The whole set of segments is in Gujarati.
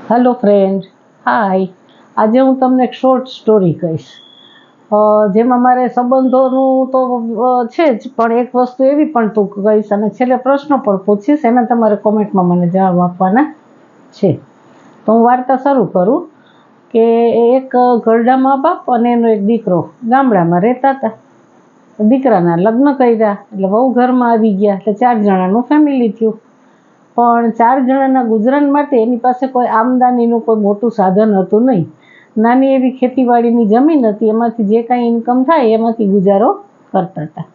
હેલો ફ્રેન્ડ, હાય. આજે હું તમને એક શોર્ટ સ્ટોરી કહીશ, જેમાં મારે સંબંધોનું તો છે જ, પણ એક વસ્તુ એવી પણ ટૂંક કહીશ અને છેલ્લે પ્રશ્નો પણ પૂછીશ. એના તમારે કોમેન્ટમાં મને જવાબ આપવાના છે. તો હું વાર્તા શરૂ કરું કે એક ઘરડા મા બાપ અને એનો એક દીકરો ગામડામાં રહેતા હતા. દીકરાના લગ્ન કર્યા એટલે વહુ ઘરમાં આવી ગયા એટલે 4 જણાનું ફેમિલી થયું. પણ 4 જણાના ગુજરાન માટે એની પાસે કોઈ આમદનીનું કોઈ મોટું સાધન હતું નહીં. નાની એવી ખેતીવાડીની જમીન હતી, એમાંથી જે કાંઈ ઇન્કમ થાય એમાંથી ગુજારો કરતા હતા.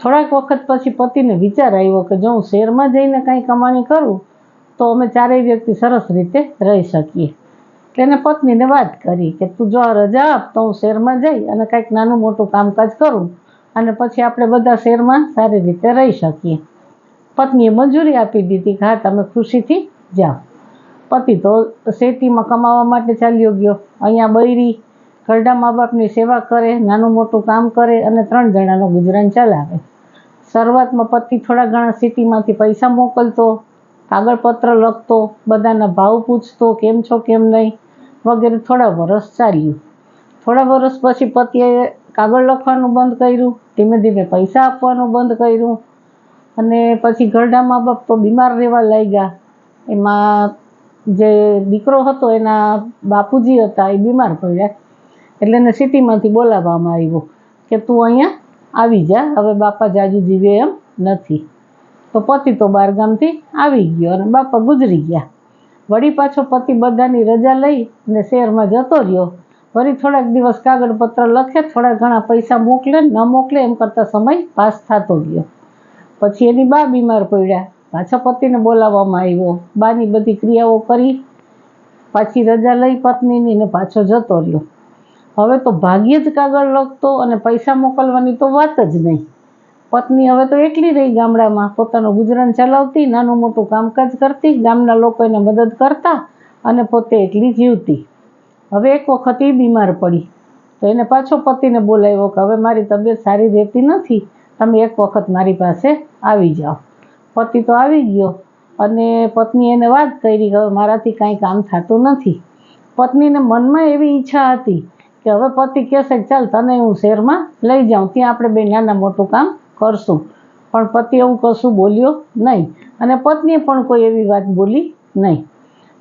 થોડાક વખત પછી પતિને વિચાર આવ્યો કે જો હું શહેરમાં જઈને કાંઈ કમાણી કરું તો અમે 4 વ્યક્તિ સરસ રીતે રહી શકીએ. એટલે એને પત્નીને વાત કરી કે તું જો રજા આપ તો હું શહેરમાં જઈ અને કાંઈક નાનું મોટું કામકાજ કરું અને પછી આપણે બધા શહેરમાં સારી રીતે રહી શકીએ. પત્નીએ મંજૂરી આપી દીધી કે હા, તમે ખુશીથી જાઓ. પતિ તો શેતીમાં કમાવા માટે ચાલ્યો ગયો. અહીંયા બૈરી ઘરડા મા બાપની સેવા કરે, નાનું મોટું કામ કરે અને 3 જણાનો ગુજરાન ચલાવે. શરૂઆતમાં પતિ થોડા ઘણા સિટીમાંથી પૈસા મોકલતો, કાગળપત્ર લખતો, બધાના ભાવ પૂછતો, કેમ છો કેમ નહીં વગેરે. થોડા વર્ષ ચાલ્યું. થોડા વર્ષ પછી પતિએ કાગળ લખવાનું બંધ કર્યું, ધીમે ધીમે પૈસા આપવાનું બંધ કર્યું અને પછી ઘરડા મા બાપ તો બીમાર રહેવા લાગ્યા. એમાં જે દીકરો હતો એના બાપુજી હતા એ બીમાર પડ્યા એટલે એને સિટીમાંથી બોલાવવામાં આવ્યો કે તું અહીંયા આવી જા, હવે બાપા જાજુ જીવે એમ નથી. તો પતિ તો બહારગામથી આવી ગયો અને બાપા ગુજરી ગયા. વળી પાછો પતિ બધાની રજા લઈ અને શહેરમાં જતો રહ્યો. વળી થોડાક દિવસ કાગળપત્ર લખે, થોડા ઘણા પૈસા મોકલે ન મોકલે એમ કરતાં સમય પાસ થતો ગયો. પછી એની બા બીમાર પડ્યા, પાછા પતિને બોલાવવામાં આવ્યો. બાની બધી ક્રિયાઓ કરી, પાછી રજા લઈ પત્નીની ને પાછો જતો રહ્યો. હવે તો ભાગ્યે જ કાગળ લખતો અને પૈસા મોકલવાની તો વાત જ નહીં. પત્ની હવે તો એકલી રહી ગામડામાં, પોતાનું ગુજરાન ચલાવતી, નાનું મોટું કામકાજ કરતી, ગામના લોકો એને મદદ કરતા અને પોતે એકલી જીવતી. હવે એક વખત એ બીમાર પડી તો એને પાછો પતિને બોલાવ્યો કે હવે મારી તબિયત સારી રહેતી નથી, તમે એક વખત મારી પાસે આવી જાઓ. પતિ તો આવી ગયો અને પત્નીએ એને વાત કરી કે હવે મારાથી કાંઈ કામ થતું નથી. પત્નીને મનમાં એવી ઈચ્છા હતી કે હવે પતિ કહેશે કે ચાલ તને હું શહેરમાં લઈ જાઉં, ત્યાં આપણે બે નાના મોટું કામ કરશું. પણ પતિ એવું કશું બોલ્યો નહીં અને પત્નીએ પણ કોઈ એવી વાત બોલી નહીં.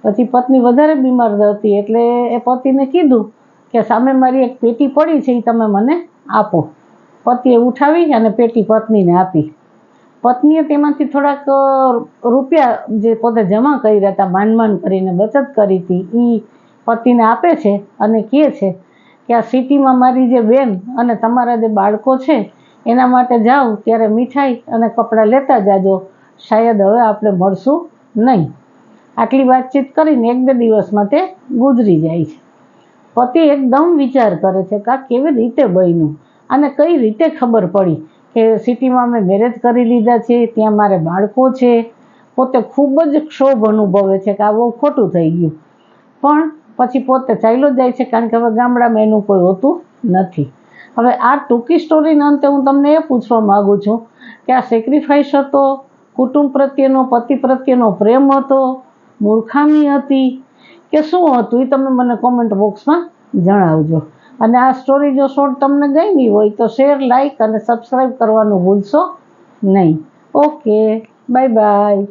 પછી પત્ની વધારે બીમાર હતી એટલે એ પતિને કીધું કે સામે મારી એક પેટી પડી છે, એ તમે મને આપો. પતિએ ઉઠાવી અને પેટી પત્નીને આપી. પત્નીએ તેમાંથી થોડાક રૂપિયા જે પોતે જમા કર્યા હતા, માંડ કરીને બચત કરી હતી, એ પતિને આપે છે અને કહે છે કે આ સિટીમાં મારી જે બેન અને તમારા જે બાળકો છે એના માટે જાઓ ત્યારે મીઠાઈ અને કપડાં લેતા જાજો, શાયદ હવે આપણે મળશું નહીં. આટલી વાતચીત કરીને 1-2 દિવસમાં તે ગુજરી જાય છે. પતિ એકદમ વિચાર કરે છે કે આ કેવી રીતે બન્યું અને કઈ રીતે ખબર પડી કે સિટીમાં મેં મેરેજ કરી લીધા છે, ત્યાં મારે બાળકો છે. પોતે ખૂબ જ ક્ષોભ અનુભવે છે કે આ બહુ ખોટું થઈ ગયું. પણ પછી પોતે ચાલ્યો જાય છે કારણ કે હવે ગામડામાં એનું કોઈ હોતું નથી. હવે આ ટૂંકી સ્ટોરીના અંતે હું તમને એ પૂછવા માગું છું કે આ સેક્રિફાઈસ હતો, કુટુંબ પ્રત્યેનો, પતિ પ્રત્યેનો પ્રેમ હતો, મૂર્ખામી હતી કે શું હતું, એ તમે મને કોમેન્ટ બોક્સમાં જણાવજો. અને આ સ્ટોરી જો શોર્ટ તમને ગમી હોય તો શેર, લાઈક અને સબસ્ક્રાઈબ કરવાનું ભૂલશો નહીં. Okay, bye bye.